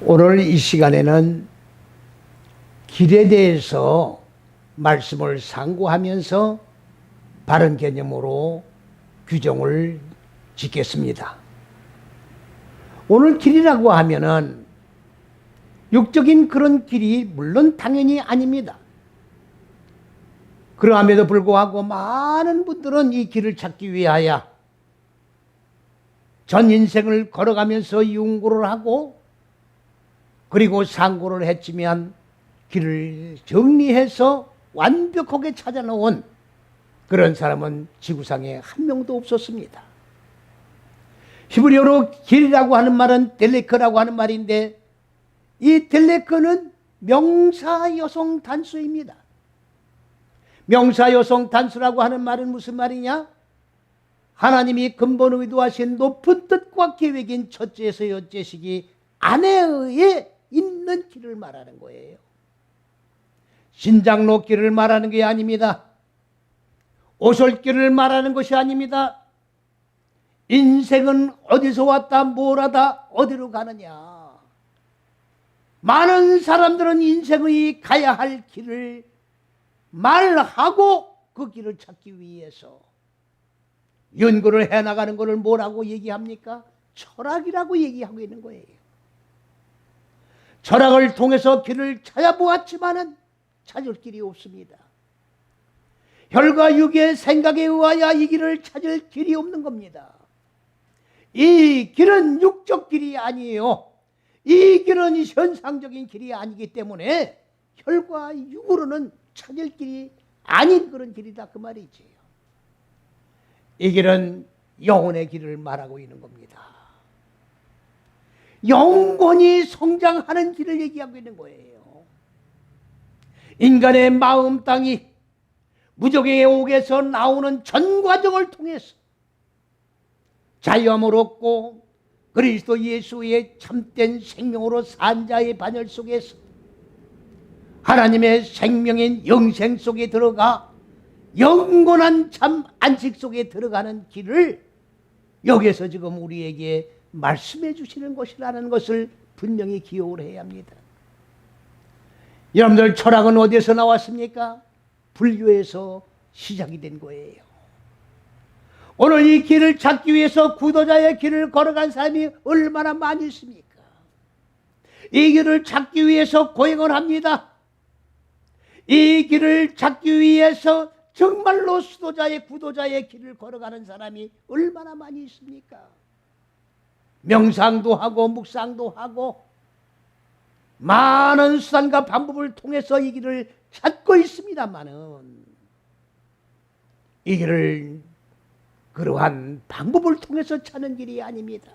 오늘 이 시간에는 길에 대해서 말씀을 상고하면서 바른 개념으로 규정을 짓겠습니다. 오늘 길이라고 하면은 육적인 그런 길이 물론 당연히 아닙니다. 그러함에도 불구하고 많은 분들은 이 길을 찾기 위하여 전 인생을 걸어가면서 윤고를 하고 그리고 상고를 했지만 길을 정리해서 완벽하게 찾아놓은 그런 사람은 지구상에 한 명도 없었습니다. 히브리어로 길이라고 하는 말은 델레크라고 하는 말인데 이 델레크는 명사 여성 단수입니다. 명사 여성 단수라고 하는 말은 무슨 말이냐? 하나님이 근본 의도하신 높은 뜻과 계획인 첫째에서 여째시기 안에 의해 있는 길을 말하는 거예요. 신장로 길을 말하는 게 아닙니다. 오솔길을 말하는 것이 아닙니다. 인생은 어디서 왔다 뭘 하다 어디로 가느냐. 많은 사람들은 인생의 가야 할 길을 말하고 그 길을 찾기 위해서 연구를 해나가는 것을 뭐라고 얘기합니까? 철학이라고 얘기하고 있는 거예요. 철학을 통해서 길을 찾아보았지만은 찾을 길이 없습니다. 혈과 육의 생각에 의하여 이 길을 찾을 길이 없는 겁니다. 이 길은 육적 길이 아니에요. 이 길은 현상적인 길이 아니기 때문에 혈과 육으로는 찾을 길이 아닌 그런 길이다 그 말이지요. 이 길은 영혼의 길을 말하고 있는 겁니다. 영원히 성장하는 길을 얘기하고 있는 거예요. 인간의 마음 땅이 무적의 옥에서 나오는 전 과정을 통해서 자유함을 얻고 그리스도 예수의 참된 생명으로 산 자의 반열 속에서 하나님의 생명인 영생 속에 들어가 영원한 참 안식 속에 들어가는 길을 여기서 지금 우리에게 말씀해 주시는 것이라는 것을 분명히 기억을 해야 합니다. 여러분들 철학은 어디에서 나왔습니까? 불교에서 시작이 된 거예요. 오늘 이 길을 찾기 위해서 구도자의 길을 걸어간 사람이 얼마나 많이 있습니까? 이 길을 찾기 위해서 고행을 합니다. 이 길을 찾기 위해서 정말로 수도자의 구도자의 길을 걸어가는 사람이 얼마나 많이 있습니까? 명상도 하고 묵상도 하고 많은 수단과 방법을 통해서 이 길을 찾고 있습니다만은 이 길을 그러한 방법을 통해서 찾는 길이 아닙니다.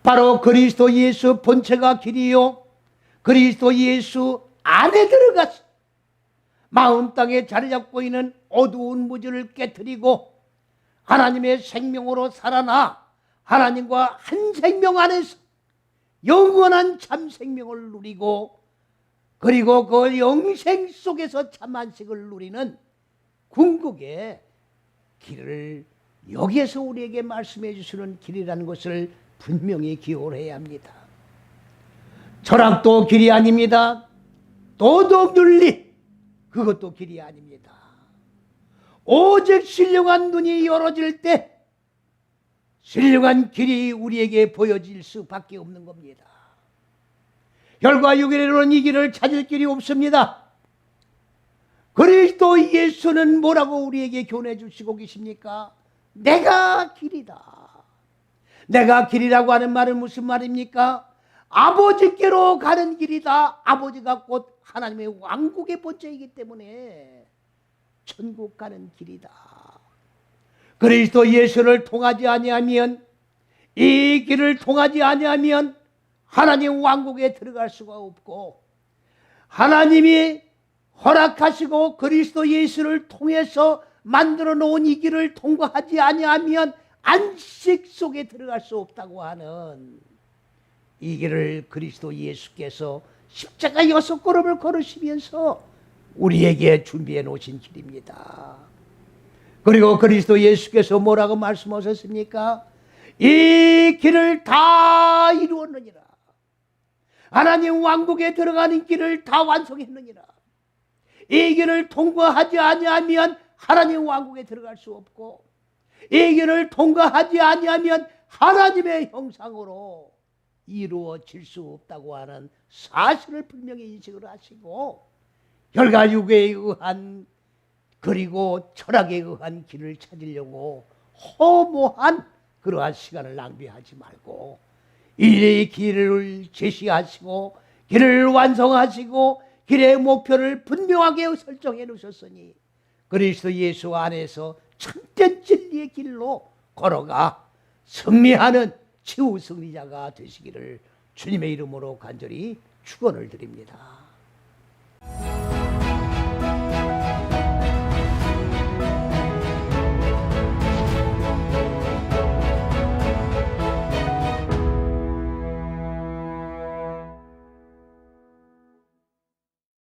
바로 그리스도 예수 본체가 길이요 그리스도 예수 안에 들어가서 마음 땅에 자리 잡고 있는 어두운 무지를 깨트리고 하나님의 생명으로 살아나 하나님과 한 생명 안에서 영원한 참 생명을 누리고 그리고 그 영생 속에서 참 안식을 누리는 궁극의 길을 여기에서 우리에게 말씀해 주시는 길이라는 것을 분명히 기억을 해야 합니다. 철학도 길이 아닙니다. 도덕윤리 그것도 길이 아닙니다. 오직 신령한 눈이 열어질 때 신령한 길이 우리에게 보여질 수밖에 없는 겁니다. 혈과 육으로는 이 길을 찾을 길이 없습니다. 그리스도 예수는 뭐라고 우리에게 교훈해 주시고 계십니까? 내가 길이다. 내가 길이라고 하는 말은 무슨 말입니까? 아버지께로 가는 길이다. 아버지가 곧 하나님의 왕국의 본체이기 때문에 천국 가는 길이다. 그리스도 예수를 통하지 아니하면 이 길을 통하지 아니하면 하나님 왕국에 들어갈 수가 없고 하나님이 허락하시고 그리스도 예수를 통해서 만들어 놓은 이 길을 통과하지 아니하면 안식 속에 들어갈 수 없다고 하는 이 길을 그리스도 예수께서 십자가 6걸음을 걸으시면서 우리에게 준비해 놓으신 길입니다. 그리고 그리스도 예수께서 뭐라고 말씀하셨습니까? 이 길을 다 이루었느니라. 하나님 왕국에 들어가는 길을 다 완성했느니라. 이 길을 통과하지 아니하면 하나님 왕국에 들어갈 수 없고, 이 길을 통과하지 아니하면 하나님의 형상으로 이루어질 수 없다고 하는 사실을 분명히 인식을 하시고, 혈과육에 의한 그리고 철학에 의한 길을 찾으려고 허무한 그러한 시간을 낭비하지 말고 이 길을 제시하시고 길을 완성하시고 길의 목표를 분명하게 설정해 놓으셨으니 그리스도 예수 안에서 참된 진리의 길로 걸어가 승리하는 최후 승리자가 되시기를 주님의 이름으로 간절히 축원을 드립니다.